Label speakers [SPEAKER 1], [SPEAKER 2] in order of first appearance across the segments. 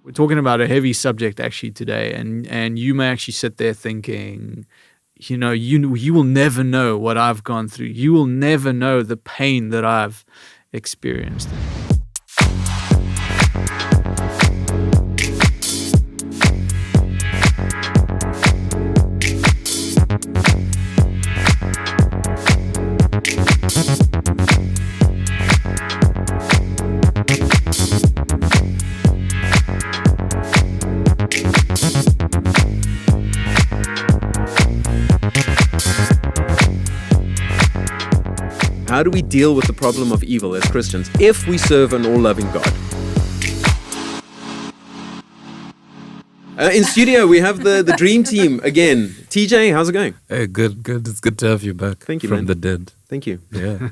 [SPEAKER 1] We're talking about a heavy subject actually today, and you may actually sit there thinking, you will never know what I've gone through. You will never know the pain that I've experienced.
[SPEAKER 2] How do we deal with the problem of evil as Christians if we serve an all-loving God? In studio, we have the dream team again. TJ, how's it going?
[SPEAKER 3] Hey, good. It's good to have you back.
[SPEAKER 2] Thank you,
[SPEAKER 3] from
[SPEAKER 2] man.
[SPEAKER 3] the dead.
[SPEAKER 2] Thank you.
[SPEAKER 3] Yeah,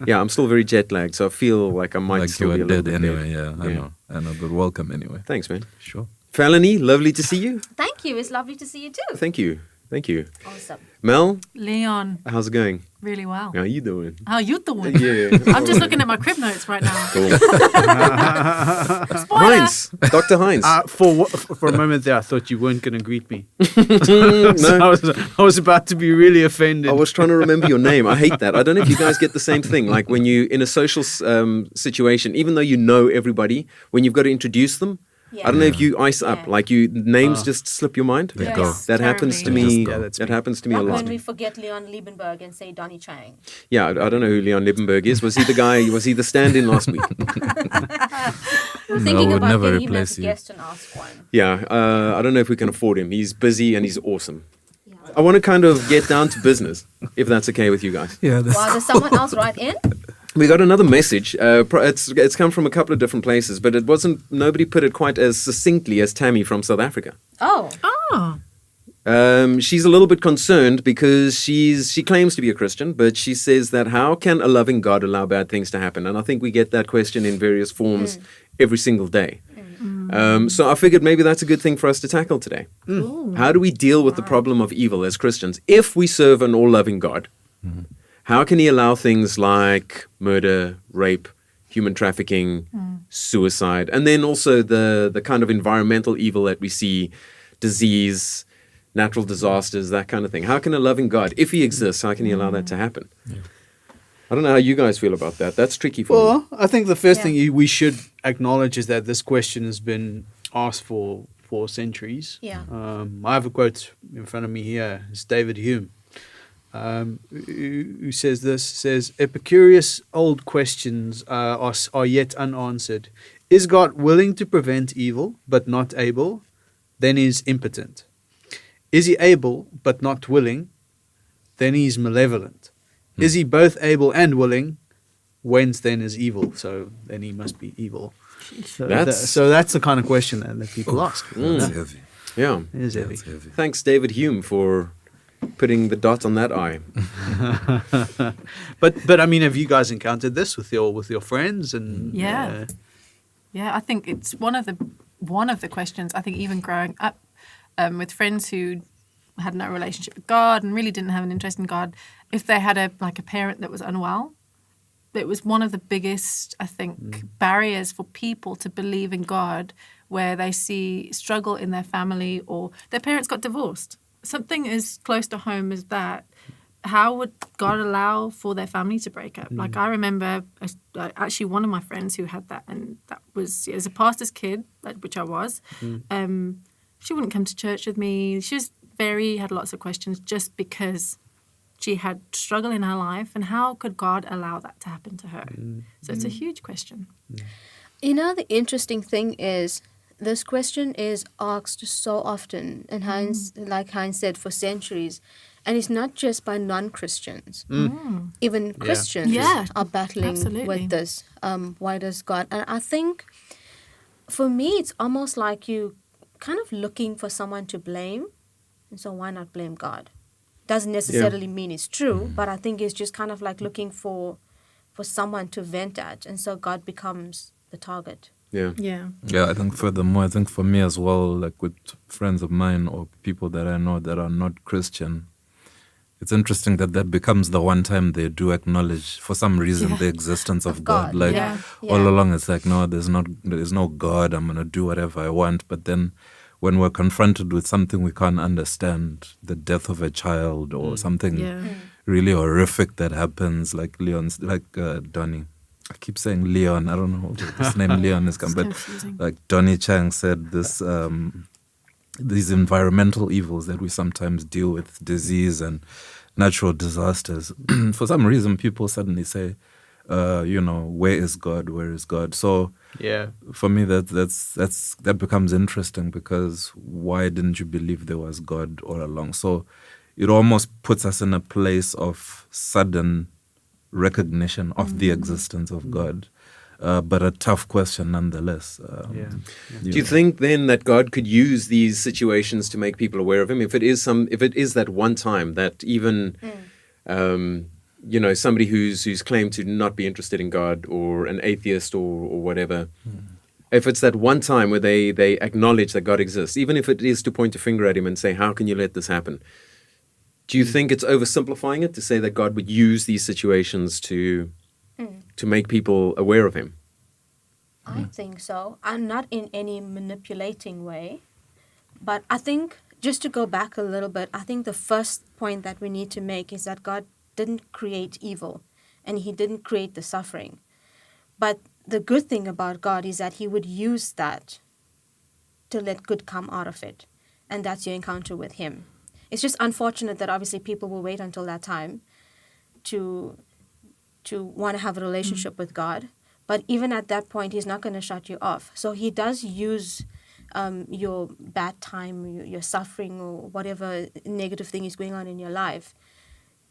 [SPEAKER 2] Yeah, I'm still very jet-lagged, so I feel like I might
[SPEAKER 3] like
[SPEAKER 2] still
[SPEAKER 3] you
[SPEAKER 2] be
[SPEAKER 3] were
[SPEAKER 2] a little
[SPEAKER 3] dead
[SPEAKER 2] bit
[SPEAKER 3] anyway.
[SPEAKER 2] dead.
[SPEAKER 3] Yeah, I know. But welcome anyway.
[SPEAKER 2] Thanks, man.
[SPEAKER 3] Sure.
[SPEAKER 2] Felony, lovely to see you.
[SPEAKER 4] Thank you. It's lovely to see you too.
[SPEAKER 2] Thank you.
[SPEAKER 4] Awesome.
[SPEAKER 2] Mel,
[SPEAKER 5] Leon,
[SPEAKER 2] how's it going?
[SPEAKER 5] really well.
[SPEAKER 2] How you doing?
[SPEAKER 5] How you doing?
[SPEAKER 2] Yeah.
[SPEAKER 5] I'm just looking at my crib notes right now.
[SPEAKER 2] Cool.
[SPEAKER 5] Spoiler!
[SPEAKER 2] Heinz, Dr. Heinz.
[SPEAKER 1] For a moment there, I thought you weren't going to greet me.
[SPEAKER 2] No.
[SPEAKER 1] So I was about to be really offended.
[SPEAKER 2] I was trying to remember your name. I hate that. I don't know if you guys get the same thing. Like when you in a social situation, even though you know everybody, when you've got to introduce them,
[SPEAKER 4] Yeah.
[SPEAKER 2] I don't know if you ice up.
[SPEAKER 4] Yeah.
[SPEAKER 2] Like names just slip your mind.
[SPEAKER 3] They
[SPEAKER 4] Yes.
[SPEAKER 3] go.
[SPEAKER 2] That happens to me.
[SPEAKER 3] Just go.
[SPEAKER 1] Yeah, that's
[SPEAKER 2] that
[SPEAKER 1] me.
[SPEAKER 2] happens to me a
[SPEAKER 4] Like
[SPEAKER 2] lot.
[SPEAKER 4] when we forget Leon Liebenberg and say Donnie Chang.
[SPEAKER 2] Yeah, I don't know who Leon Liebenberg is. Was he the guy? Was he the stand-in last week?
[SPEAKER 4] We're
[SPEAKER 3] I
[SPEAKER 4] thinking
[SPEAKER 3] would
[SPEAKER 4] about
[SPEAKER 3] never
[SPEAKER 4] getting him
[SPEAKER 3] replace
[SPEAKER 4] as a
[SPEAKER 3] you.
[SPEAKER 4] guest and ask one.
[SPEAKER 2] Yeah, I don't know if we can afford him. He's busy and he's awesome.
[SPEAKER 4] Yeah.
[SPEAKER 2] I want to kind of get down to business, if that's okay with you guys.
[SPEAKER 3] Yeah, that's,
[SPEAKER 4] Wow, does someone else write in?
[SPEAKER 2] We got another message. It's come from a couple of different places, but nobody put it quite as succinctly as Tammy from South Africa.
[SPEAKER 4] Oh.
[SPEAKER 5] Oh,
[SPEAKER 2] She's a little bit concerned because she claims to be a Christian, but she says that how can a loving God allow bad things to happen? And I think we get that question in various forms every single day. So I figured maybe that's a good thing for us to tackle today. How do we deal with the problem of evil as Christians if we serve an all-loving God? How can he allow things like murder, rape, human trafficking, suicide, and then also the kind of environmental evil that we see, disease, natural disasters, that kind of thing? How can a loving God, if he exists, how can he allow that to happen? I don't know how you guys feel about that. That's tricky for me.
[SPEAKER 1] Well, I think the first
[SPEAKER 4] Yeah.
[SPEAKER 1] thing we should acknowledge is that this question has been asked for centuries.
[SPEAKER 4] Yeah.
[SPEAKER 1] I have a quote in front of me here. It's David Hume, who says this, says, Epicurus' old questions are yet unanswered. Is God willing to prevent evil, but not able? Then he is impotent. Is he able, but not willing? Then he is malevolent. Is he both able and willing? Whence then is evil? So then he must be evil. So that's the kind of question that people ask.
[SPEAKER 3] that's
[SPEAKER 1] Yeah.
[SPEAKER 3] heavy.
[SPEAKER 2] Yeah.
[SPEAKER 1] It is heavy.
[SPEAKER 3] That's heavy.
[SPEAKER 2] Thanks, David Hume, for putting the dot on that I.
[SPEAKER 1] But I mean, have you guys encountered this with your friends and
[SPEAKER 5] Yeah. yeah. I think it's one of the questions. I think even growing up with friends who had no relationship with God and really didn't have an interest in God, if they had a parent that was unwell, it was one of the biggest, I think, barriers for people to believe in God, where they see struggle in their family or their parents got divorced. Something as close to home as that. How would God allow for their family to break up? Like I remember actually one of my friends who had that, and that was as a pastor's kid, which I was. She wouldn't come to church with me. She was had lots of questions just because she had struggle in her life, and how could God allow that to happen to her? So it's a huge question.
[SPEAKER 4] You know, the interesting thing is this question is asked so often, and like Heinz said, for centuries. And it's not just by non-Christians. Even Christians are battling
[SPEAKER 5] absolutely.
[SPEAKER 4] with this. Why does God? And I think for me, it's almost like you kind of looking for someone to blame. And so why not blame God? Doesn't necessarily mean it's true, but I think it's just kind of like looking for someone to vent at. And so God becomes the target.
[SPEAKER 2] Yeah.
[SPEAKER 3] Yeah, I think furthermore, I think for me as well, like with friends of mine or people that I know that are not Christian, It's interesting that becomes the one time they do acknowledge, for some reason, the existence of God.
[SPEAKER 4] God,
[SPEAKER 3] Like
[SPEAKER 4] yeah.
[SPEAKER 3] all
[SPEAKER 4] Yeah.
[SPEAKER 3] along, it's like, no, there's no God. I'm gonna do whatever I want. But then, when we're confronted with something we can't understand, the death of a child or something
[SPEAKER 5] Yeah.
[SPEAKER 3] really horrific that happens, like Donnie. I keep saying Leon. I don't know where this name Leon is come,
[SPEAKER 5] It's
[SPEAKER 3] but
[SPEAKER 5] confusing.
[SPEAKER 3] like Donnie Chang said, this these environmental evils that we sometimes deal with, disease and natural disasters. For some reason, people suddenly say, where is God? Where is God? So
[SPEAKER 1] Yeah.
[SPEAKER 3] for me, that becomes interesting, because why didn't you believe there was God all along? So it almost puts us in a place of sudden recognition of the existence of God, but a tough question nonetheless.
[SPEAKER 1] Yeah.
[SPEAKER 2] Do you think then that God could use these situations to make people aware of Him? If it is that one time that even, somebody who's claimed to not be interested in God, or an atheist or whatever, if it's that one time where they acknowledge that God exists, even if it is to point a finger at Him and say, "How can you let this happen?" Do you think it's oversimplifying it to say that God would use these situations to make people aware of Him?
[SPEAKER 4] I think so. And not in any manipulating way. But I think, just to go back a little bit, I think the first point that we need to make is that God didn't create evil, and He didn't create the suffering. But the good thing about God is that He would use that to let good come out of it. And that's your encounter with Him. It's just unfortunate that obviously people will wait until that time to want to have a relationship with God. But even at that point, He's not going to shut you off. So He does use your bad time, your suffering, or whatever negative thing is going on in your life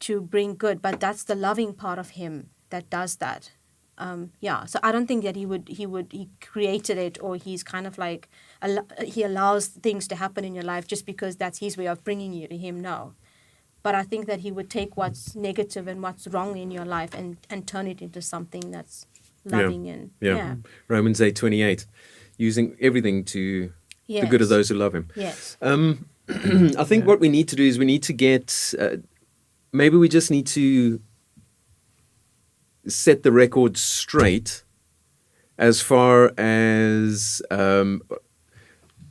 [SPEAKER 4] to bring good. But that's the loving part of Him that does that. So I don't think that he created it, or He's kind of like, He allows things to happen in your life just because that's His way of bringing you to Him. No. But I think that He would take what's negative and what's wrong in your life and turn it into something that's loving and
[SPEAKER 2] Romans 8:28, using everything to the good of
[SPEAKER 4] Yes.
[SPEAKER 2] those who love Him.
[SPEAKER 4] Yes.
[SPEAKER 2] I think what we need to do is we need to get, maybe we just need to set the record straight as far as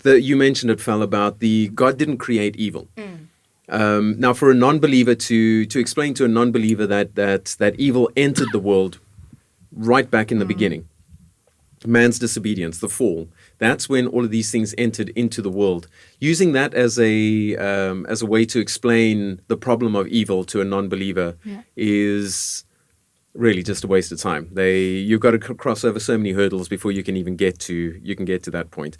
[SPEAKER 2] you mentioned it, Phil, about the God didn't create evil. Now, for a non-believer to explain to a non-believer that evil entered the world right back in the beginning, man's disobedience, the fall, that's when all of these things entered into the world. Using that as a way to explain the problem of evil to a non-believer is really just a waste of time. You've got to cross over so many hurdles before you can even get to that point.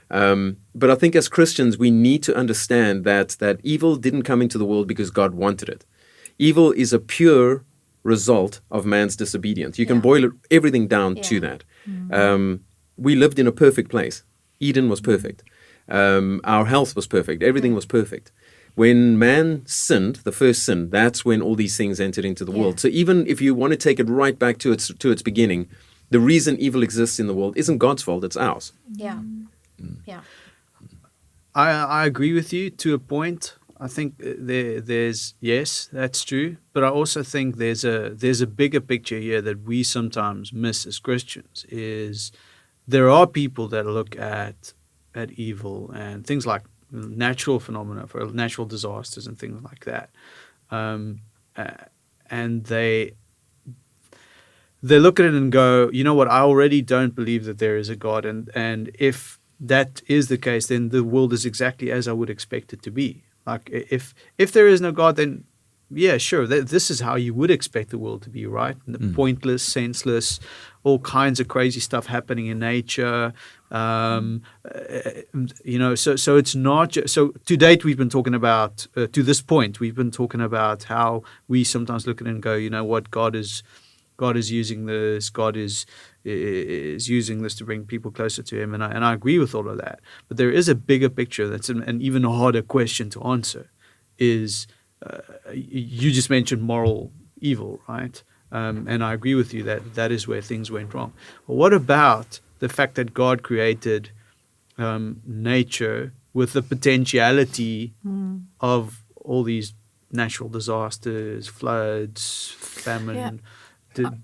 [SPEAKER 2] But I think as Christians, we need to understand that evil didn't come into the world because God wanted it. Evil is a pure result of man's disobedience. You can boil everything down to that. We lived in a perfect place. Eden was perfect. Our health was perfect. Everything was perfect. When man sinned, the first sin, that's when all these things entered into the world. So even if you want to take it right back to its beginning, the reason evil exists in the world isn't God's fault, it's ours.
[SPEAKER 4] Yeah. Yeah.
[SPEAKER 1] I agree with you to a point. I think there's yes, that's true, but I also think there's a bigger picture here that we sometimes miss as Christians. Is there are people that look at evil and things like natural phenomena, for natural disasters and things like that, and they look at it and go, you know what? I already don't believe that there is a God, and if that is the case, then the world is exactly as I would expect it to be. Like if there is no God, then yeah, sure, this is how you would expect the world to be, right? Pointless, senseless, all kinds of crazy stuff happening in nature. So it's not just, so to date we've been talking about to this point we've been talking about how we sometimes look at it and go, you know what, God is using this. God is using this to bring people closer to Him, and I agree with all of that. But there is a bigger picture that's an even harder question to answer. Is you just mentioned moral evil, right? And I agree with you that is where things went wrong. But what about the fact that God created nature with the potentiality of all these natural disasters, floods, famine,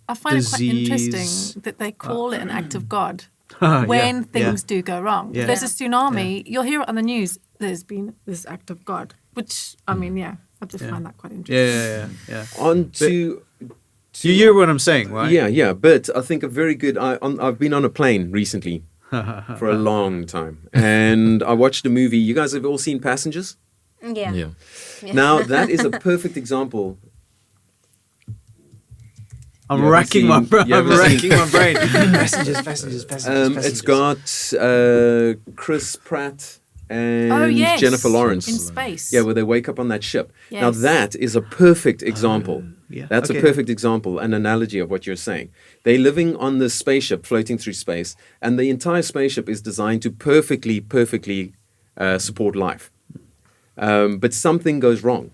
[SPEAKER 5] I find it quite
[SPEAKER 1] disease.
[SPEAKER 5] interesting that they call it an act of God
[SPEAKER 1] Yeah,
[SPEAKER 5] when things do go wrong.
[SPEAKER 1] Yeah.
[SPEAKER 5] If there's a tsunami, you'll hear it on the news. There's been this act of God, which I mean, I just find that quite interesting.
[SPEAKER 1] Yeah.
[SPEAKER 2] On to
[SPEAKER 1] You hear what I'm saying, right?
[SPEAKER 2] yeah. But I think a very good. I've been on a plane recently for a long time, and I watched a movie. You guys have all seen Passengers?
[SPEAKER 4] Yeah.
[SPEAKER 3] Yeah.
[SPEAKER 2] Now that is a perfect example.
[SPEAKER 1] I'm
[SPEAKER 2] You haven't
[SPEAKER 1] racking my
[SPEAKER 2] seen-
[SPEAKER 1] brain.
[SPEAKER 2] you
[SPEAKER 1] I'm
[SPEAKER 2] haven't
[SPEAKER 1] racking my brain. Passengers.
[SPEAKER 2] It's got Chris Pratt and
[SPEAKER 5] Oh yes,
[SPEAKER 2] Jennifer Lawrence.
[SPEAKER 5] in space.
[SPEAKER 2] Yeah, where they wake up on that ship. Now
[SPEAKER 5] Yes.
[SPEAKER 2] that is a perfect example.
[SPEAKER 1] yeah.
[SPEAKER 2] That's
[SPEAKER 1] Okay.
[SPEAKER 2] a perfect example, an analogy of what you're saying. They're living on this spaceship floating through space, and the entire spaceship is designed to perfectly support life. But something goes wrong.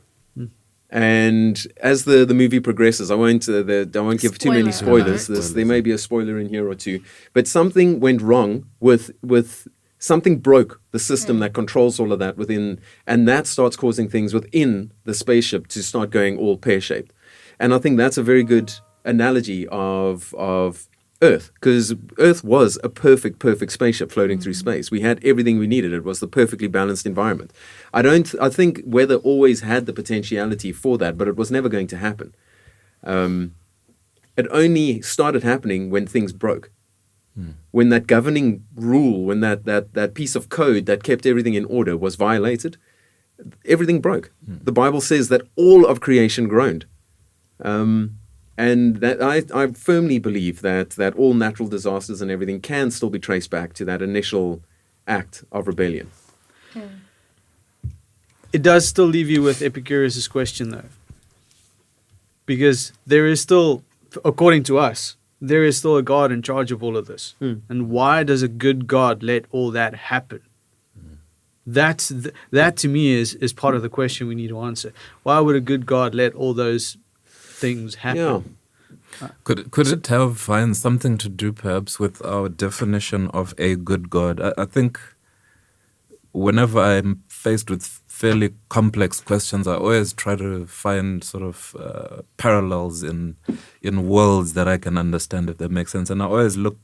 [SPEAKER 2] And as the movie progresses, I won't give too many
[SPEAKER 5] Spoiler
[SPEAKER 2] spoilers. There may be a spoiler in here or two, but something went wrong with something broke the system that controls all of that within, and that starts causing things within the spaceship to start going all pear-shaped. And I think that's a very good analogy of Earth, because Earth was a perfect spaceship floating through space. We had everything we needed. It was the perfectly balanced environment. I think weather always had the potentiality for that, but it was never going to happen. It only started happening when things broke. When that governing rule, when that piece of code that kept everything in order was violated, everything broke. The Bible says that all of creation groaned. And that I firmly believe that all natural disasters and everything can still be traced back to that initial act of rebellion.
[SPEAKER 1] It does still leave you with Epicurus' question, though. Because there is still, according to us, there is still a God in charge of all of this. And why does a good God let all that happen? That to me is part of the question we need to answer. Why would a good God let all those things happen?
[SPEAKER 3] Could it find something to do perhaps with our definition of a good God? I think whenever I'm faced with fairly complex questions, I always try to find sort of parallels in worlds that I can understand, if that makes sense. And I always look,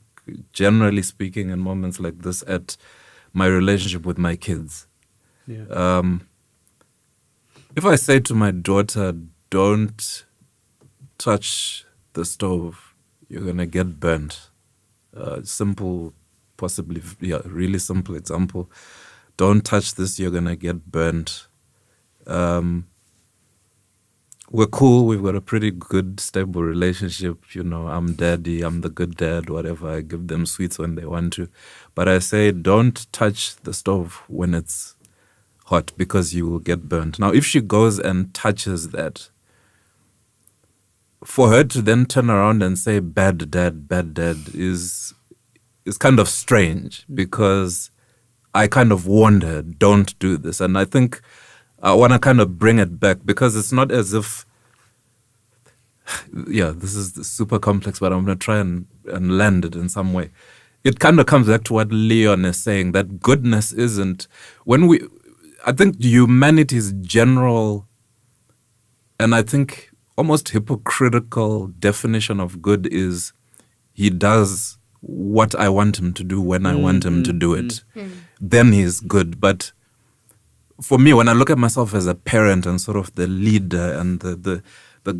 [SPEAKER 3] generally speaking, in moments like this, at my relationship with my kids.
[SPEAKER 1] Yeah.
[SPEAKER 3] If I say to my daughter, don't touch the stove, you're going to get burnt. Simple, possibly, really simple example. Don't touch this, you're going to get burnt. We're cool, we've got a pretty good, stable relationship. I'm daddy, I'm the good dad, whatever. I give them sweets when they want to. But I say, don't touch the stove when it's hot because you will get burnt. Now, if she goes and touches that, for her to then turn around and say bad dad is kind of strange, because I kind of warned her, don't do this. And I think I want to kind of bring it back, because it's not as if, this is super complex, but I'm going to try and land it in some way. It kind of comes back to what Leon is saying, that goodness isn't, I think humanity's general, and I think almost hypocritical definition of good is he does what I want him to do when I want him to do it. Then he's good. But for me, when I look at myself as a parent and sort of the leader and the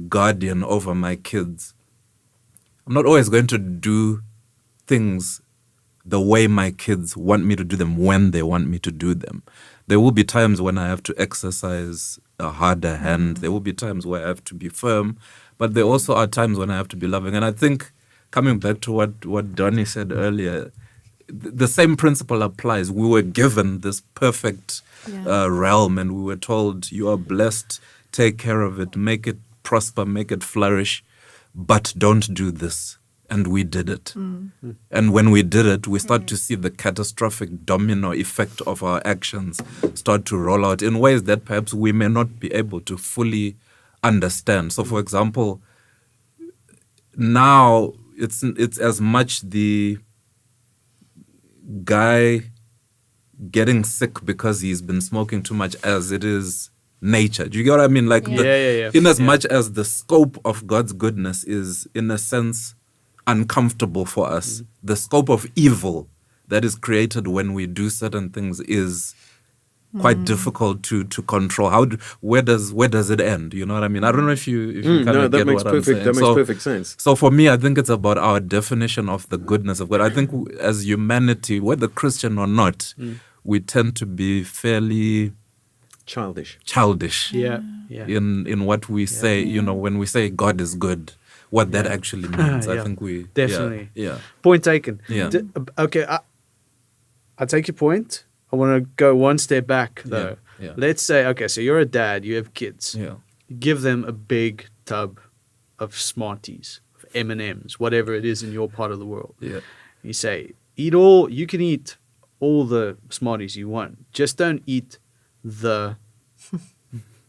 [SPEAKER 3] guardian over my kids, I'm not always going to do things the way my kids want me to do them when they want me to do them. There will be times when I have to exercise a harder hand. There will be times where I have to be firm, but there also are times when I have to be loving. And I think, coming back to what Donnie said earlier, the same principle applies. We were given this perfect realm, and we were told, you are blessed, take care of it, make it prosper, make it flourish, but don't do this. And we did it. And when we did it, we start to see the catastrophic domino effect of our actions start to roll out in ways that perhaps we may not be able to fully understand. So, for example, now it's as much the guy getting sick because he's been smoking too much as it is nature. Do you get what I mean? Like,
[SPEAKER 1] Yeah.
[SPEAKER 3] in as
[SPEAKER 1] Yeah.
[SPEAKER 3] much as the scope of God's goodness is, in a sense, uncomfortable for us, the scope of evil that is created when we do certain things is quite difficult to control. Where does it end? You know what I mean? I don't know if you kind
[SPEAKER 2] No,
[SPEAKER 3] of
[SPEAKER 2] that
[SPEAKER 3] get
[SPEAKER 2] makes
[SPEAKER 3] what I'm
[SPEAKER 2] perfect.
[SPEAKER 3] saying.
[SPEAKER 2] That makes perfect sense.
[SPEAKER 3] So for me, I think it's about our definition of the goodness of God. I think as humanity, whether Christian or not, we tend to be fairly
[SPEAKER 2] Childish.
[SPEAKER 1] Yeah.
[SPEAKER 3] in what we say. You know, when we say God is good, what that actually means. I
[SPEAKER 1] Yeah.
[SPEAKER 3] think we
[SPEAKER 1] Definitely.
[SPEAKER 3] Yeah.
[SPEAKER 1] Point taken.
[SPEAKER 3] Yeah.
[SPEAKER 1] Okay, I take your point. I want to go one step back though.
[SPEAKER 3] Yeah.
[SPEAKER 1] Let's say, okay, so you're a dad, you have kids.
[SPEAKER 3] Yeah.
[SPEAKER 1] You give them a big tub of Smarties, of M&Ms, whatever it is in your part of the world.
[SPEAKER 3] Yeah.
[SPEAKER 1] You say, you can eat all the Smarties you want. Just don't eat the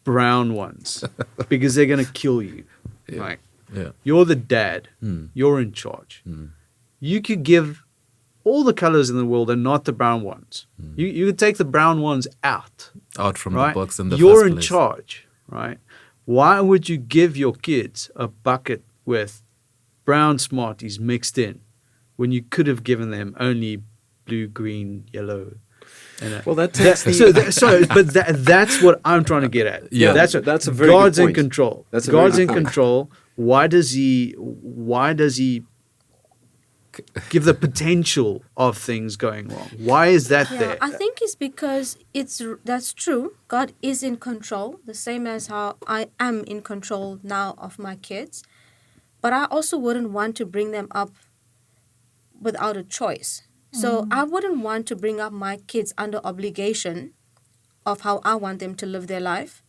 [SPEAKER 1] brown ones because they're going to kill you.
[SPEAKER 3] Yeah.
[SPEAKER 1] Like,
[SPEAKER 3] Yeah.
[SPEAKER 1] you're the dad.
[SPEAKER 3] Mm.
[SPEAKER 1] You're in charge.
[SPEAKER 3] Mm.
[SPEAKER 1] You could give all the colors in the world and not the brown ones. You could take the brown ones out.
[SPEAKER 3] Out from
[SPEAKER 1] Right?
[SPEAKER 3] the box in the
[SPEAKER 1] You're
[SPEAKER 3] first
[SPEAKER 1] in
[SPEAKER 3] place.
[SPEAKER 1] charge, right? Why would you give your kids a bucket with brown Smarties mixed in when you could have given them only blue, green, yellow? And
[SPEAKER 2] Well, that takes
[SPEAKER 1] that's what I'm trying to get at.
[SPEAKER 3] Yeah.
[SPEAKER 2] That's a very
[SPEAKER 1] God's
[SPEAKER 2] good
[SPEAKER 1] in
[SPEAKER 2] point.
[SPEAKER 1] control.
[SPEAKER 2] That's a very
[SPEAKER 1] God's
[SPEAKER 2] good
[SPEAKER 1] in
[SPEAKER 2] point.
[SPEAKER 1] control. Why does he give the potential of things going wrong? Why is that
[SPEAKER 4] Yeah,
[SPEAKER 1] there?
[SPEAKER 4] I think it's because that's true. God is in control, the same as how I am in control now of my kids. But I also wouldn't want to bring them up without a choice. So I wouldn't want to bring up my kids under obligation of how I want them to live their life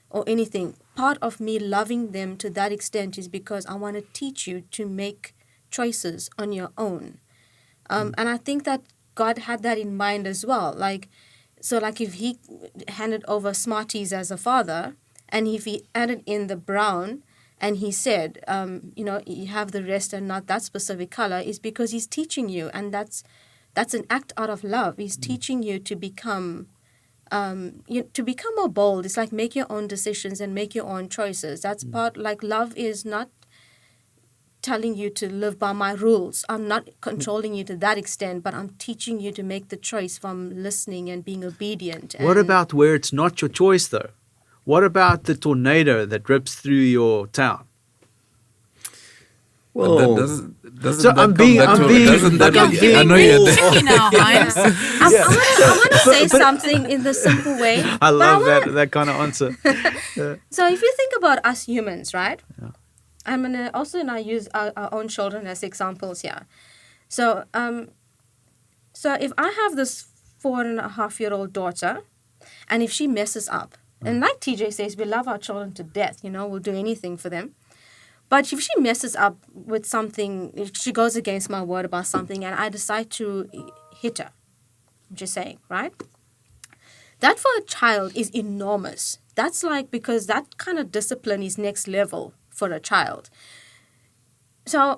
[SPEAKER 4] or anything. Part of me loving them to that extent is because I want to teach you to make choices on your own. And I think that God had that in mind as well. Like if he handed over Smarties as a father, and if he added in the brown, and he said, you have the rest and not that specific color, is because he's teaching you, and that's an act out of love. He's teaching you to become more bold. It's like make your own decisions and make your own choices. That's part, like love is not telling you to live by my rules. I'm not controlling you to that extent, but I'm teaching you to make the choice from listening and being obedient.
[SPEAKER 1] What
[SPEAKER 4] and-
[SPEAKER 1] about where it's not your choice, though? What about the tornado that rips through your town?
[SPEAKER 3] But that doesn't
[SPEAKER 1] So
[SPEAKER 3] that
[SPEAKER 1] I'm
[SPEAKER 3] come
[SPEAKER 1] being-
[SPEAKER 3] back
[SPEAKER 1] I'm
[SPEAKER 3] to-
[SPEAKER 1] being-
[SPEAKER 3] doesn't that-
[SPEAKER 1] I'm being
[SPEAKER 3] I know you're
[SPEAKER 1] bold.
[SPEAKER 3] there.
[SPEAKER 5] Tricky now, Heinz.
[SPEAKER 4] I want to say something in the simple way.
[SPEAKER 1] I
[SPEAKER 4] but
[SPEAKER 1] love
[SPEAKER 4] wanna-
[SPEAKER 1] that kind of answer.
[SPEAKER 4] So if you think about us humans, right? I'm gonna also now use our own children as examples here. So so if I have this 4.5-year-old daughter, and if she messes up, and like TJ says, we love our children to death. We'll do anything for them. But if she messes up with something, if she goes against my word about something, and I decide to hit her, I'm just saying, right? That for a child is enormous. That's like, because that kind of discipline is next level for a child. So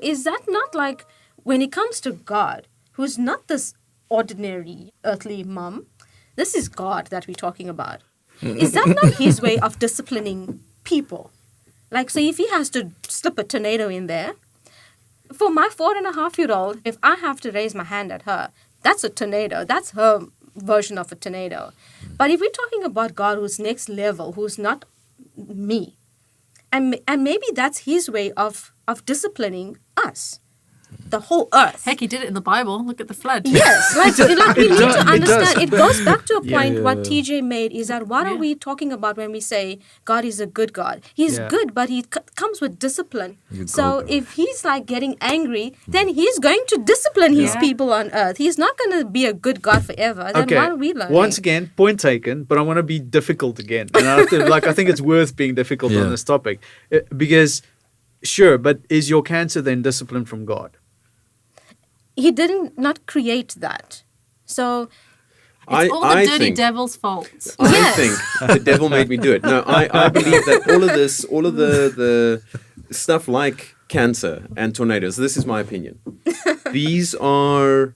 [SPEAKER 4] is that not like, when it comes to God, who's not this ordinary earthly mom, this is God that we're talking about. Is that not his way of disciplining people? Like, so if he has to slip a tornado in there, for my 4.5-year-old, if I have to raise my hand at her, that's a tornado. That's her version of a tornado. But if we're talking about God who's next level, who's not me, and maybe that's his way of disciplining us, the whole earth.
[SPEAKER 5] Heck, he did it in the Bible. Look at the flood.
[SPEAKER 4] Yes, like we need
[SPEAKER 1] does,
[SPEAKER 4] to
[SPEAKER 1] it
[SPEAKER 4] understand.
[SPEAKER 1] does.
[SPEAKER 4] It goes back to a
[SPEAKER 1] Yeah,
[SPEAKER 4] point
[SPEAKER 3] yeah,
[SPEAKER 4] what
[SPEAKER 3] yeah.
[SPEAKER 4] TJ made, is that what are we talking about when we say God is a good God? He's
[SPEAKER 1] Yeah.
[SPEAKER 4] good, but he comes with discipline.
[SPEAKER 3] You
[SPEAKER 4] So
[SPEAKER 3] go, girl.
[SPEAKER 4] if he's like getting angry, then he's going to discipline his
[SPEAKER 5] Yeah.
[SPEAKER 4] people on earth. He's not going to be a good God forever. Then
[SPEAKER 1] Okay.
[SPEAKER 4] what are we learning?
[SPEAKER 1] Once again, point taken, but I want to be difficult again. And I think it's worth being difficult
[SPEAKER 3] Yeah.
[SPEAKER 1] on this topic. Because, sure, but is your cancer then discipline from God?
[SPEAKER 4] He didn't not create that. So
[SPEAKER 5] It's all the dirty devil's fault.
[SPEAKER 2] I
[SPEAKER 4] Yes.
[SPEAKER 2] think the devil made me do it. No, I believe that all of the stuff like cancer and tornadoes, this is my opinion. These are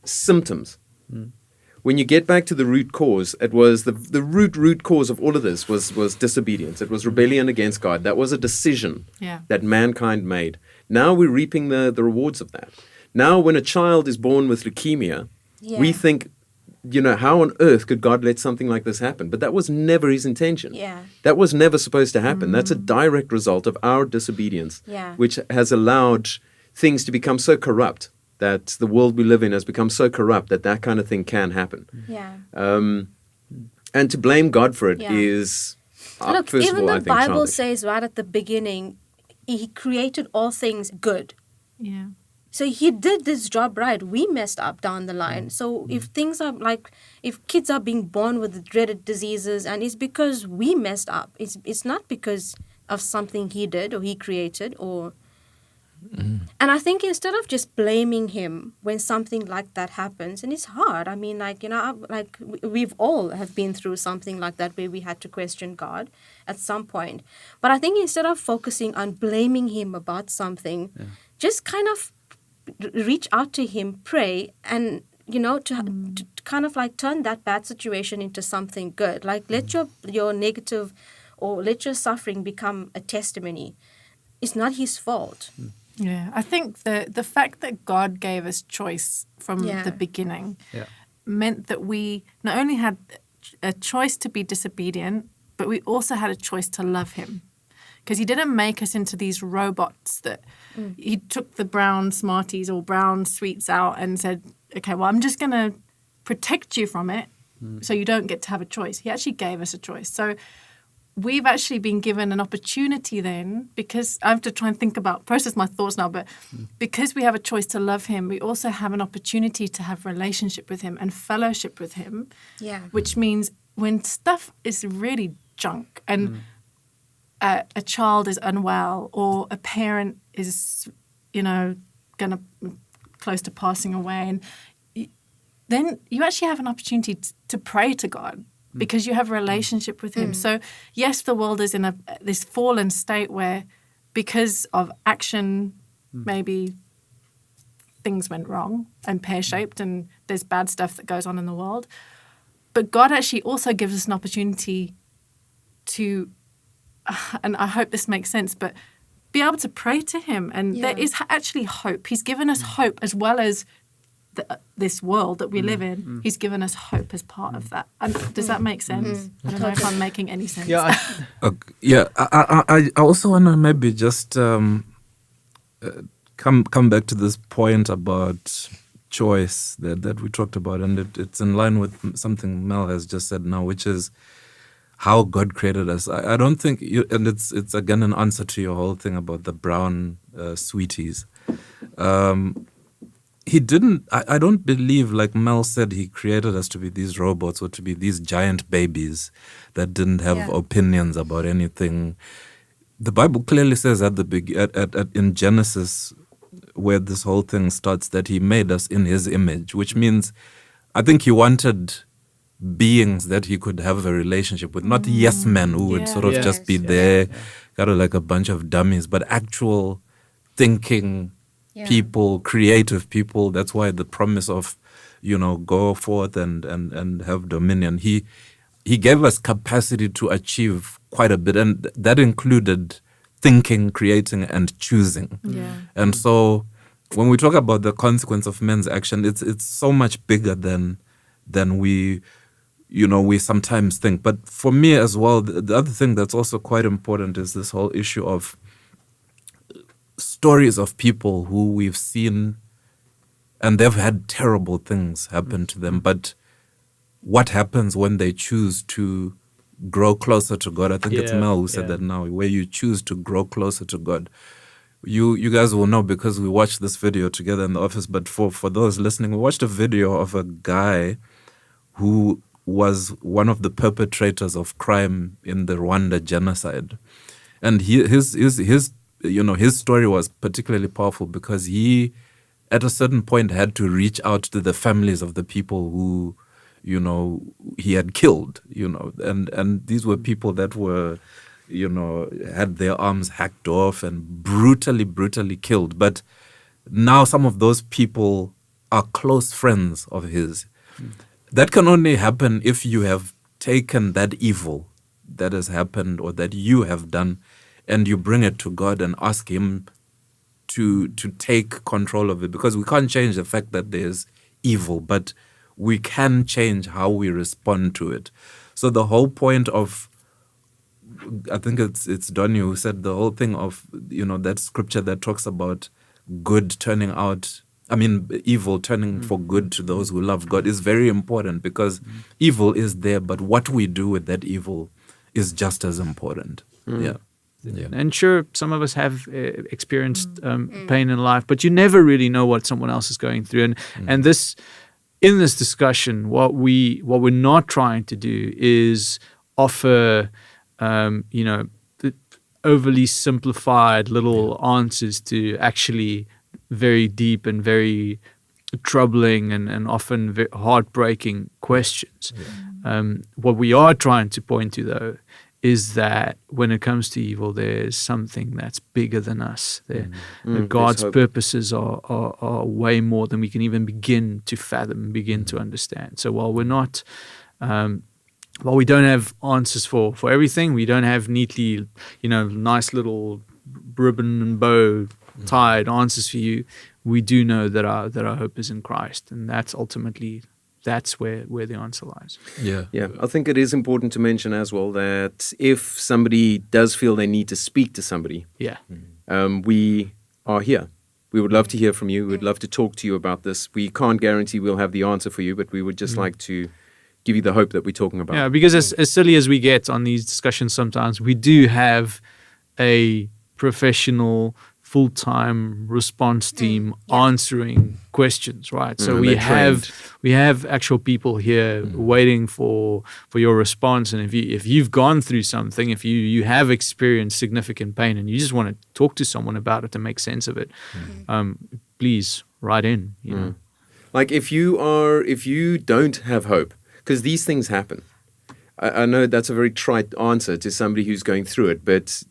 [SPEAKER 2] symptoms. when you get back to the root cause, it was the root cause of all of this was disobedience. It was rebellion against God. That was a decision
[SPEAKER 5] Yeah.
[SPEAKER 2] that mankind made. Now we're reaping the rewards of that. Now when a child is born with leukemia, we
[SPEAKER 4] Yeah.
[SPEAKER 2] think, how on earth could God let something like this happen? But that was never his intention.
[SPEAKER 4] Yeah.
[SPEAKER 2] That was never supposed to happen. That's a direct result of our disobedience,
[SPEAKER 4] Yeah.
[SPEAKER 2] which has allowed things to become so corrupt, that the world we live in has become so corrupt that kind of thing can happen.
[SPEAKER 4] Yeah.
[SPEAKER 2] And to blame God for it
[SPEAKER 4] Yeah.
[SPEAKER 2] is,
[SPEAKER 4] Look,
[SPEAKER 2] first
[SPEAKER 4] even
[SPEAKER 2] of all, I
[SPEAKER 4] the
[SPEAKER 2] think
[SPEAKER 4] Bible
[SPEAKER 2] childish.
[SPEAKER 4] says right at the beginning, He created all things good.
[SPEAKER 5] Yeah.
[SPEAKER 4] So He did this job right. We messed up down the line. So if things are if kids are being born with the dreaded diseases, and it's because we messed up. It's not because of something He did or He created or. And I think instead of just blaming Him when something like that happens, and it's hard. I mean, we've all have been through something like that where we had to question God at some point. But I think instead of focusing on blaming Him about something, just kind of reach out to Him, pray, and to kind of turn that bad situation into something good. Let your negative or let your suffering become a testimony. It's not His fault.
[SPEAKER 5] Yeah, I think the fact that God gave us choice from
[SPEAKER 4] Yeah.
[SPEAKER 5] the beginning
[SPEAKER 1] Yeah.
[SPEAKER 5] meant that we not only had a choice to be disobedient, but we also had a choice to love Him. Because He didn't make us into these robots that He took the brown Smarties or brown sweets out and said, okay, well, I'm just going to protect you from it so you don't get to have a choice. He actually gave us a choice. So we've actually been given an opportunity then, because I have to try and process my thoughts now, but because we have a choice to love Him, we also have an opportunity to have relationship with Him and fellowship with Him,
[SPEAKER 4] Yeah.
[SPEAKER 5] which means when stuff is really junk and a child is unwell or a parent is, going to close to passing away, and then you actually have an opportunity to pray to God because you have a relationship with Him. So yes, the world is in this fallen state where because of action, maybe things went wrong and pear-shaped and there's bad stuff that goes on in the world. But God actually also gives us an opportunity to, and I hope this makes sense, but be able to pray to Him. And there is actually hope. He's given us hope as well as this world that we live in. He's given us hope as part of that. And does that make sense? I don't know if I'm making any sense.
[SPEAKER 1] Yeah,
[SPEAKER 3] I also want to maybe just come back to this point about choice that we talked about, and it's in line with something Mel has just said now, which is how God created us. I don't think, and it's again an answer to your whole thing about the brown sweeties. He didn't, I don't believe, like Mel said, He created us to be these robots or to be these giant babies that didn't have opinions about anything. The Bible clearly says at in Genesis, where this whole thing starts, that He made us in His image, which means I think He wanted beings that He could have a relationship with, not yes men who would sort of
[SPEAKER 1] Yeah.
[SPEAKER 3] just be
[SPEAKER 1] Yes,
[SPEAKER 3] there, kind of like a bunch of dummies, but actual thinking people, creative people. That's why the promise of, go forth and have dominion. He gave us capacity to achieve quite a bit, and that included thinking, creating, and choosing.
[SPEAKER 5] Yeah.
[SPEAKER 3] And so when we talk about the consequence of men's action, it's so much bigger than we sometimes think. But for me as well, the other thing that's also quite important is this whole issue of stories of people who we've seen and they've had terrible things happen to them. But what happens when they choose to grow closer to God? I think it's
[SPEAKER 1] Yeah,
[SPEAKER 3] Mel who said that now, where you choose to grow closer to God. You guys will know because we watched this video together in the office, but for those listening, we watched a video of a guy who was one of the perpetrators of crime in the Rwanda genocide. And his story was particularly powerful because he, at a certain point, had to reach out to the families of the people who, he had killed, and these were people that were, had their arms hacked off and brutally killed. But now some of those people are close friends of his. that can only happen if you have taken that evil that has happened or that you have done, and you bring it to God and ask Him to take control of it, because we can't change the fact that there's evil, but we can change how we respond to it. So the whole point of, I think it's Donnie who said the whole thing of, that scripture that talks about evil turning for good to those who love God is very important, because evil is there, but what we do with that evil is just as important. Yeah.
[SPEAKER 1] And sure, some of us have experienced pain in life, but you never really know what someone else is going through. And this, in this discussion, what we're not trying to do is offer, the overly simplified little answers to actually very deep and very troubling and often very heartbreaking questions. What we are trying to point to, though, is that when it comes to evil, there's something that's bigger than us. That God's purposes are way more than we can even begin to fathom, begin to understand. So while we're not, while we don't have answers for everything, we don't have neatly, nice little ribbon and bow tied answers for you, we do know that our hope is in Christ, and that's ultimately where the answer lies.
[SPEAKER 2] Yeah, I think it is important to mention as well that if somebody does feel they need to speak to somebody, we are here. We would love to hear from you. We would love to talk to you about this. We can't guarantee we'll have the answer for you, but we would just like to give you the hope that we're talking about.
[SPEAKER 1] Yeah, because as silly as we get on these discussions sometimes, we do have a professional full-time response team answering questions, right? So we have actual people here waiting for your response. And if you've gone through something, if you have experienced significant pain and you just want to talk to someone about it to make sense of it, please write in.
[SPEAKER 2] Like if you don't have hope, because these things happen. I know that's a very trite answer to somebody who's going through it, but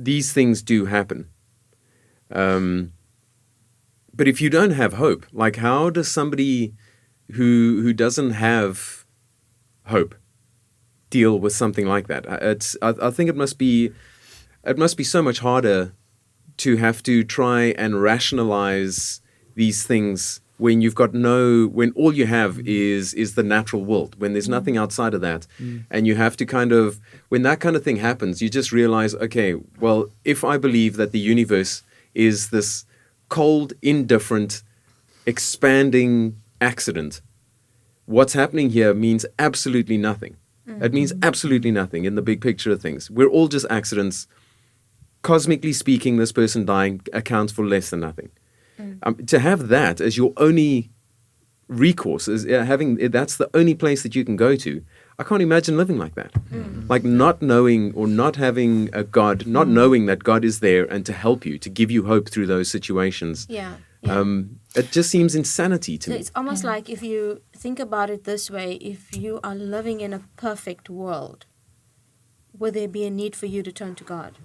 [SPEAKER 2] these things do happen. But if you don't have hope, like how does somebody who doesn't have hope deal with something like that? I think it must be so much harder to have to try and rationalize these things when when all you have is the natural world, when there's nothing outside of that. And you have to when that kind of thing happens, you just realize, okay, well, if I believe that the universe is this cold, indifferent, expanding accident, what's happening here means absolutely nothing. It means absolutely nothing in the big picture of things. We're all just accidents. Cosmically speaking, this person dying accounts for less than nothing. To have that as your only recourse, that's the only place that you can go to, I can't imagine living like that. Like not knowing or not having a God, not knowing that God is there and to help you, to give you hope through those situations. It just seems insanity to me.
[SPEAKER 4] It's almost like if you think about it this way, if you are living in a perfect world, would there be a need for you to turn to God?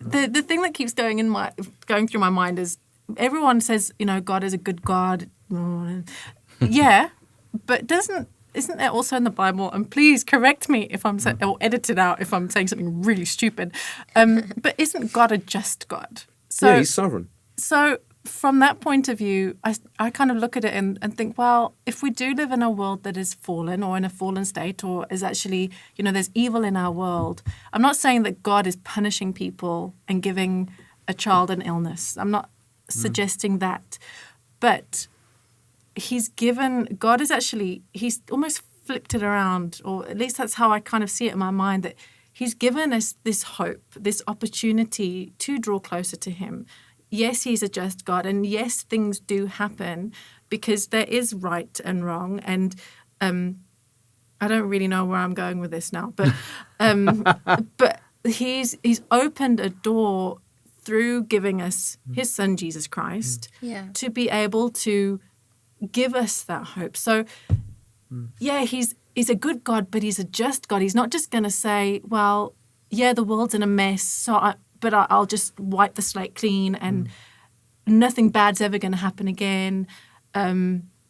[SPEAKER 5] The thing that keeps going through my mind is everyone says, God is a good God. Yeah, but isn't there also in the Bible, and please correct me if I'm or edit it out if I'm saying something really stupid, but isn't God a just God? So
[SPEAKER 2] He's sovereign.
[SPEAKER 5] So from that point of view, I kind of look at it and think, well, if we do live in a world that is fallen or in a fallen state or is actually, there's evil in our world, I'm not saying that God is punishing people and giving a child an illness. I'm not suggesting that. But he's almost flipped it around, or at least that's how I kind of see it in my mind, that he's given us this hope, this opportunity to draw closer to him. Yes, he's a just God, and yes, things do happen because there is right and wrong, and I don't really know where I'm going with this now, but but he's opened a door through giving us his son Jesus Christ to be able to give us that hope. So he's a good God, but he's a just God. He's not just going to say, well, the world's in a mess, so I'll just wipe the slate clean and nothing bad's ever going to happen again.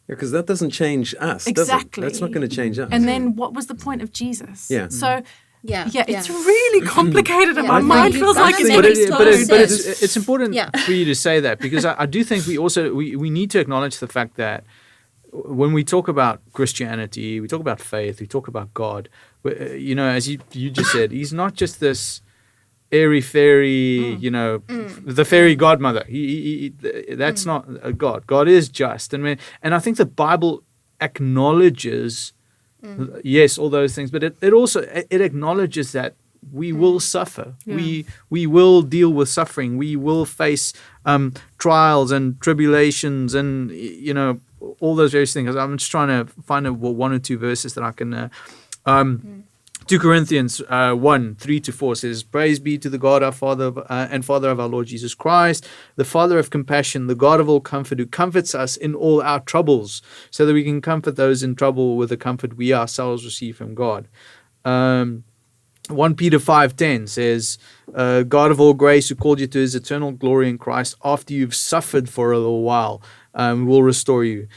[SPEAKER 2] Because that doesn't change us,
[SPEAKER 5] Exactly.
[SPEAKER 2] does it? That's not going to change us.
[SPEAKER 5] And then what was the point of Jesus?
[SPEAKER 2] Yeah.
[SPEAKER 5] So
[SPEAKER 4] Yeah.
[SPEAKER 5] it's really complicated, and
[SPEAKER 4] Yeah.
[SPEAKER 5] my mind
[SPEAKER 4] You
[SPEAKER 5] feels
[SPEAKER 4] gotta
[SPEAKER 5] like it's
[SPEAKER 4] make
[SPEAKER 1] but,
[SPEAKER 5] getting
[SPEAKER 4] it-
[SPEAKER 1] but,
[SPEAKER 5] exploded.
[SPEAKER 1] but
[SPEAKER 4] sense.
[SPEAKER 1] it's important
[SPEAKER 4] Yeah.
[SPEAKER 1] for you to say that, because I do think we need to acknowledge the fact that when we talk about Christianity, we talk about faith, we talk about God, as you just said, he's not just this airy fairy, the fairy godmother. That's not a God. God is just, and I think the Bible acknowledges, yes, all those things, but it also acknowledges that we will suffer.
[SPEAKER 5] Yeah.
[SPEAKER 1] We will deal with suffering. We will face trials and tribulations, and all those various things. I'm just trying to find one or two verses that I can. 2 Corinthians 1:3-4 says, "Praise be to the God our Father and Father of our Lord Jesus Christ, the Father of compassion, the God of all comfort, who comforts us in all our troubles, so that we can comfort those in trouble with the comfort we ourselves receive from God." 1 Peter 5:10 says, "God of all grace, who called you to his eternal glory in Christ, after you've suffered for a little while, will restore you.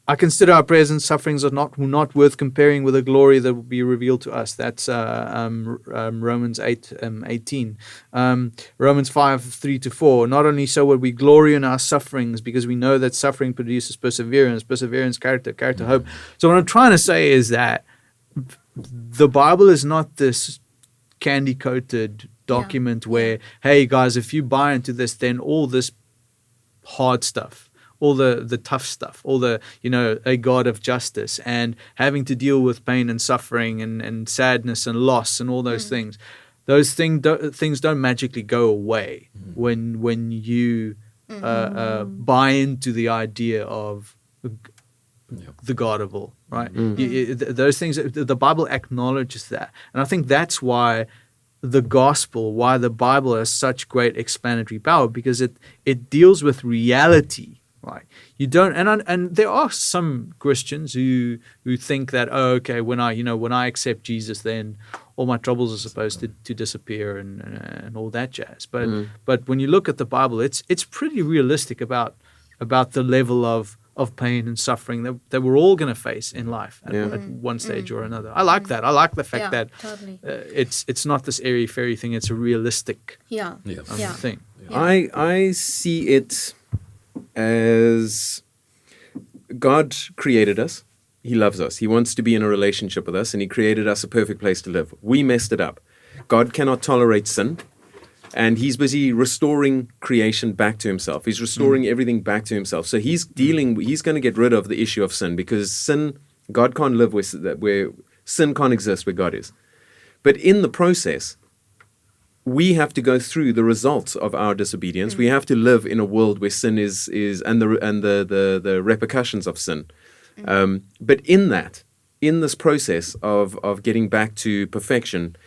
[SPEAKER 1] I consider our present sufferings are not worth comparing with the glory that will be revealed to us." That's Romans 8:18. Romans 5:3-4. "Not only so, but we glory in our sufferings, because we know that suffering produces perseverance, character, hope." So what I'm trying to say is that the Bible is not this candy-coated document where, hey guys, if you buy into this, then all this hard stuff, all the tough stuff, all the, a God of justice and having to deal with pain and suffering and sadness and loss and all those things. Those things don't magically go away when you buy into the idea of the God of all, right? Those things, the Bible acknowledges that. And I think that's why the gospel, why the Bible has such great explanatory power, because it deals with reality. Right, you don't, and there are some Christians who think that, when I accept Jesus, then all my troubles are supposed to disappear and all that jazz. But when you look at the Bible, it's pretty realistic about the level of pain and suffering that we're all going to face in life at one stage or another. I like that. I like the fact that
[SPEAKER 4] totally.
[SPEAKER 1] it's not this airy fairy thing. It's a realistic thing.
[SPEAKER 2] I see it as God created us. He loves us. He wants to be in a relationship with us, and he created us a perfect place to live. We messed it up. God cannot tolerate sin, and he's busy restoring creation back to himself. He's restoring everything back to himself. So he's going to get rid of the issue of sin, because God can't live where sin can't exist where God is. But in the process, we have to go through the results of our disobedience. We have to live in a world where sin is and the repercussions of sin. But in this process of getting back to perfection,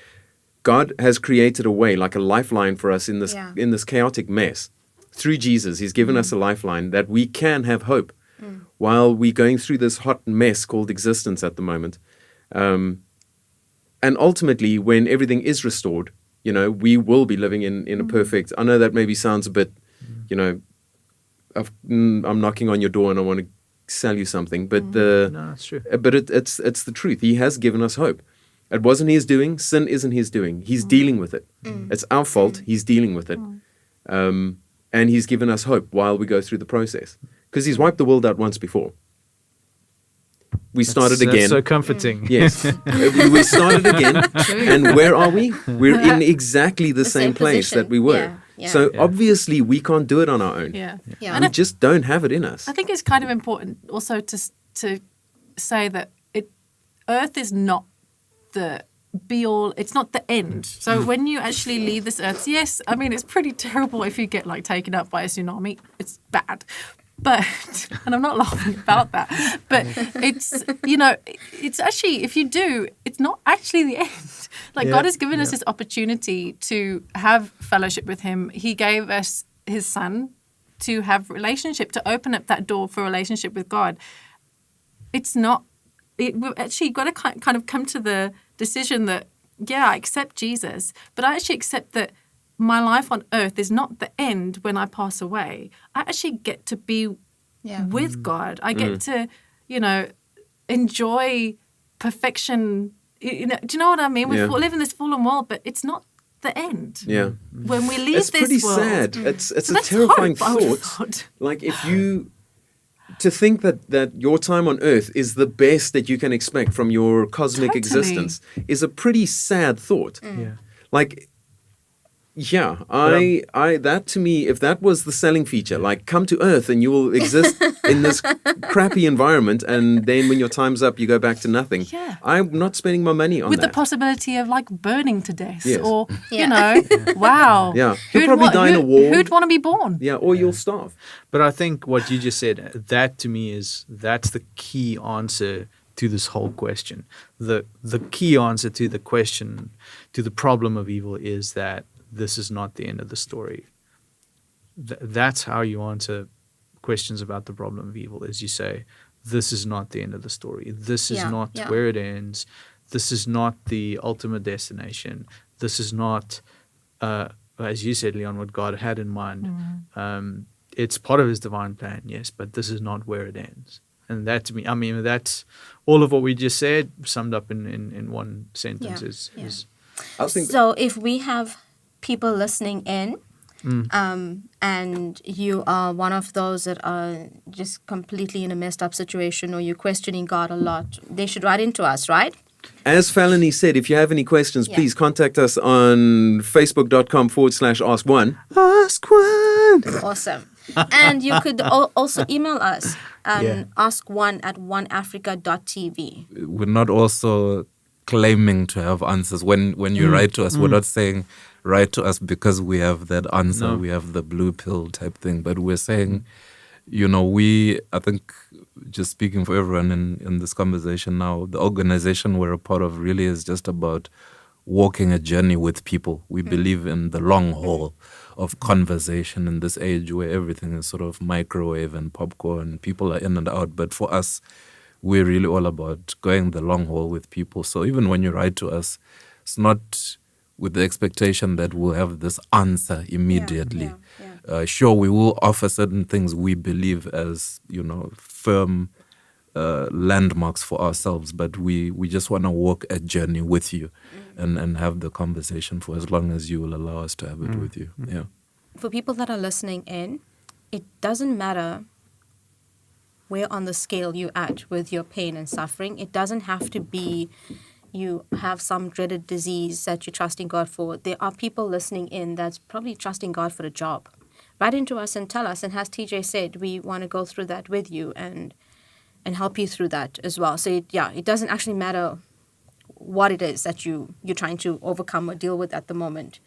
[SPEAKER 2] God has created a way, like a lifeline for us in this chaotic mess. Through Jesus, he's given us a lifeline that we can have hope while we're going through this hot mess called existence at the moment. And ultimately, when everything is restored, we will be living in a perfect. I know that maybe sounds a bit, I'm knocking on your door and I want to sell you something, but
[SPEAKER 1] No, that's true.
[SPEAKER 2] But it's the truth. He has given us hope. It wasn't his doing. Sin isn't his doing. He's dealing with it. It's our fault. He's dealing with it, and he's given us hope while we go through the process, because he's wiped the world out once before. We started again.
[SPEAKER 1] That's so comforting.
[SPEAKER 2] Yes. We started again. And where are we? We're in exactly the same place
[SPEAKER 4] position.
[SPEAKER 2] that we were.
[SPEAKER 4] Yeah.
[SPEAKER 2] So obviously we can't do it on our own.
[SPEAKER 5] Yeah.
[SPEAKER 4] Yeah.
[SPEAKER 2] We just don't have it in us.
[SPEAKER 5] I think it's kind of important also to say that Earth is not the be-all, it's not the end. So when you actually leave this Earth, yes, I mean, it's pretty terrible if you get taken up by a tsunami. It's bad. But, and I'm not laughing about that, but it's, it's actually, if you do, it's not actually the end. God has given us this opportunity to have fellowship with him. He gave us his son to have relationship, to open up that door for relationship with God. We've actually got to kind of come to the decision that, I accept Jesus, but I actually accept that my life on earth is not the end when I pass away. I actually get to be with God. I get to, enjoy perfection. Do you know what I mean? We live in this fallen world, but it's not the end.
[SPEAKER 2] Yeah.
[SPEAKER 5] When we leave
[SPEAKER 2] It's
[SPEAKER 5] this
[SPEAKER 2] pretty
[SPEAKER 5] world,
[SPEAKER 2] sad. It's a
[SPEAKER 5] that's
[SPEAKER 2] terrifying
[SPEAKER 5] hope, I would have
[SPEAKER 2] thought.
[SPEAKER 5] thought.
[SPEAKER 2] Like to think that your time on earth is the best that you can expect from your cosmic
[SPEAKER 5] Totally.
[SPEAKER 2] existence is a pretty sad thought.
[SPEAKER 1] Yeah.
[SPEAKER 2] Like, yeah, I that to me, if that was the selling feature, like come to Earth and you will exist in this crappy environment, and then when your time's up, you go back to nothing.
[SPEAKER 5] Yeah.
[SPEAKER 2] I'm not spending my money on
[SPEAKER 5] With
[SPEAKER 2] that.
[SPEAKER 5] the possibility of like burning to death,
[SPEAKER 2] Yes.
[SPEAKER 5] or
[SPEAKER 4] Yeah.
[SPEAKER 5] wow,
[SPEAKER 2] Yeah. You'll probably die in a war.
[SPEAKER 5] Who'd want to be born?
[SPEAKER 2] Yeah, or you'll starve.
[SPEAKER 1] But I think what you just said, that to me that's the key answer to this whole question. The key answer to the question, to the problem of evil, is that this is not the end of the story. That's how you answer questions about the problem of evil, is you say, this is not the end of the story. This is not where it ends. This is not the ultimate destination. This is not, as you said, Leon, what God had in mind. It's part of his divine plan, yes, but this is not where it ends. And that, to me, I mean, that's all of what we just said summed up in one sentence.
[SPEAKER 4] Yeah.
[SPEAKER 1] Is
[SPEAKER 2] I think
[SPEAKER 4] So if we have people listening in, and you are one of those that are just completely in a messed up situation, or you're questioning God a lot, they should write into us, right?
[SPEAKER 2] as Falony said, if you have any questions,
[SPEAKER 4] Yeah.
[SPEAKER 2] please contact us on facebook.com/ask1. Ask one.
[SPEAKER 4] Awesome. And you could also email us ask1@oneafrica.tv.
[SPEAKER 3] We're not also claiming to have answers. When you write to us, we're not saying write to us because we have that answer,
[SPEAKER 1] No.
[SPEAKER 3] we have the blue pill type thing, but we're saying, I think, just speaking for everyone in this conversation now, the organization we're a part of really is just about walking a journey with people. We believe in the long haul of conversation in this age where everything is sort of microwave and popcorn, people are in and out. But for us, we're really all about going the long haul with people. So even when you write to us, it's not with the expectation that we'll have this answer immediately. Sure, we will offer certain things we believe as, firm landmarks for ourselves, but we just want to walk a journey with you and have the conversation for as long as you will allow us to have it with you. Yeah.
[SPEAKER 4] For people that are listening in, it doesn't matter where on the scale you're at with your pain and suffering. It doesn't have to be you have some dreaded disease that you're trusting God for. There are people listening in that's probably trusting God for a job. Write into us and tell us. And as TJ said, we want to go through that with you and help you through that as well. So it doesn't actually matter what it is that you're trying to overcome or deal with at the moment.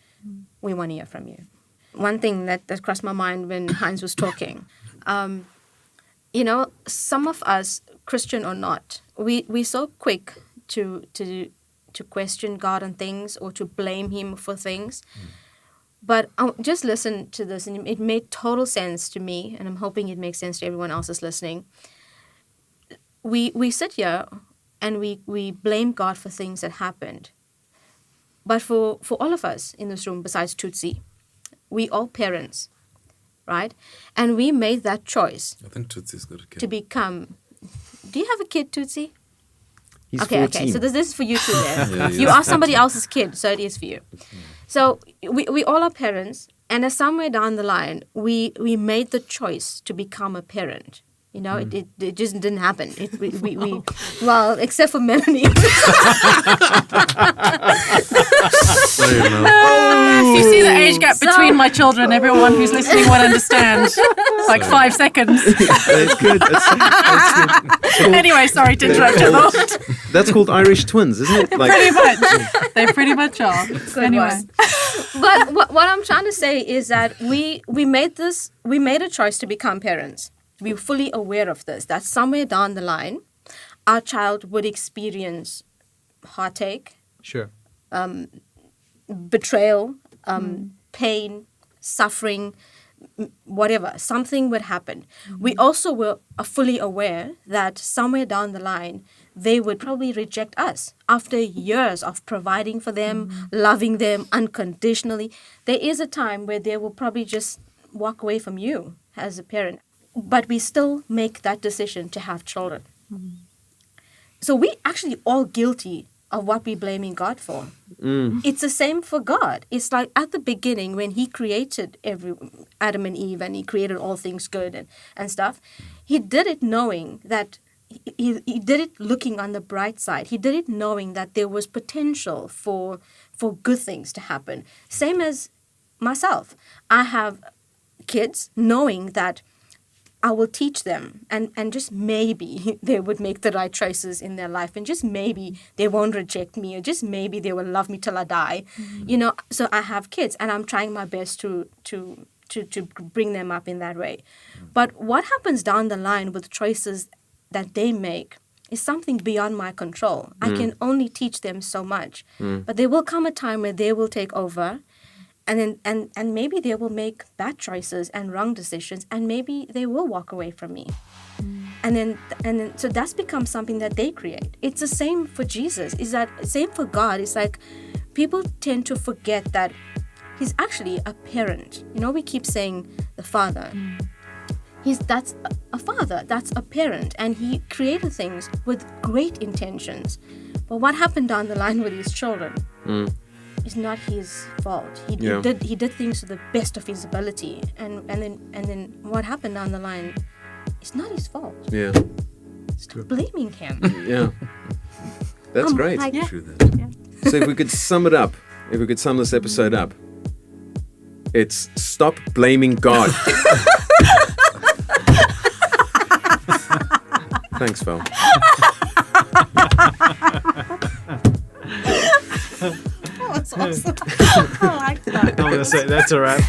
[SPEAKER 4] We want to hear from you. One thing that crossed my mind when Heinz was talking, some of us, Christian or not, we're so quick to question God on things or to blame him for things. But just listen to this, and it made total sense to me, and I'm hoping it makes sense to everyone else that's listening. We sit here and we blame God for things that happened. But for all of us in this room, besides Tutsi, we all parents, right? And we made that choice
[SPEAKER 3] I think Tootsie's got a kid.
[SPEAKER 4] to become... Do you have a kid, Tutsi?
[SPEAKER 2] He's
[SPEAKER 4] Okay,
[SPEAKER 2] 14.
[SPEAKER 4] so this is for you too then.
[SPEAKER 3] Yeah,
[SPEAKER 4] You are somebody else's kid, so it is for you. So we all are parents, and as somewhere down the line, we made the choice to become a parent. It just didn't happen. Well, except for Melanie.
[SPEAKER 5] If you see the age gap between my children, everyone who's listening won't understand. It's like 5 seconds.
[SPEAKER 2] That's good.
[SPEAKER 5] Anyway, sorry to interrupt you.
[SPEAKER 2] That's called Irish twins, isn't it?
[SPEAKER 5] Pretty much. They pretty much are. Anyway.
[SPEAKER 4] one. But what I'm trying to say is that we made a choice to become parents. We're fully aware of this, that somewhere down the line, our child would experience heartache,
[SPEAKER 1] sure.
[SPEAKER 4] betrayal, pain, suffering, whatever. Something would happen. We also are fully aware that somewhere down the line, they would probably reject us after years of providing for them, loving them unconditionally. There is a time where they will probably just walk away from you as a parent. but we still make that decision to have children. So we actually all guilty of what we're blaming God for. It's the same for God. It's like at the beginning when he created Adam and Eve, and he created all things good and stuff, he did it knowing that he did it looking on the bright side. He did it knowing that there was potential for good things to happen. Same as myself. I have kids knowing that I will teach them, and just maybe they would make the right choices in their life, and just maybe they won't reject me, or just maybe they will love me till I die. So I have kids, and I'm trying my best to bring them up in that way. But what happens down the line with choices that they make is something beyond my control. I can only teach them so much. But there will come a time where they will take over, and maybe they will make bad choices and wrong decisions, and maybe they will walk away from me. And then so that's become something that they create. It's the same for Jesus. Is that same for God? It's like people tend to forget that he's actually a parent. We keep saying the Father. That's a father, that's a parent, and he created things with great intentions. But what happened down the line with his children is not his fault. He did things to the best of his ability, and then what happened down the line is not his fault.
[SPEAKER 2] Yeah.
[SPEAKER 4] Stop blaming him.
[SPEAKER 2] Yeah. That's great.
[SPEAKER 4] Like,
[SPEAKER 3] True that.
[SPEAKER 2] So if we could sum it up, if we could sum this episode up, it's stop blaming God. Thanks, Phil.
[SPEAKER 4] that was awesome. I like that.
[SPEAKER 1] I'm going to say that's a wrap.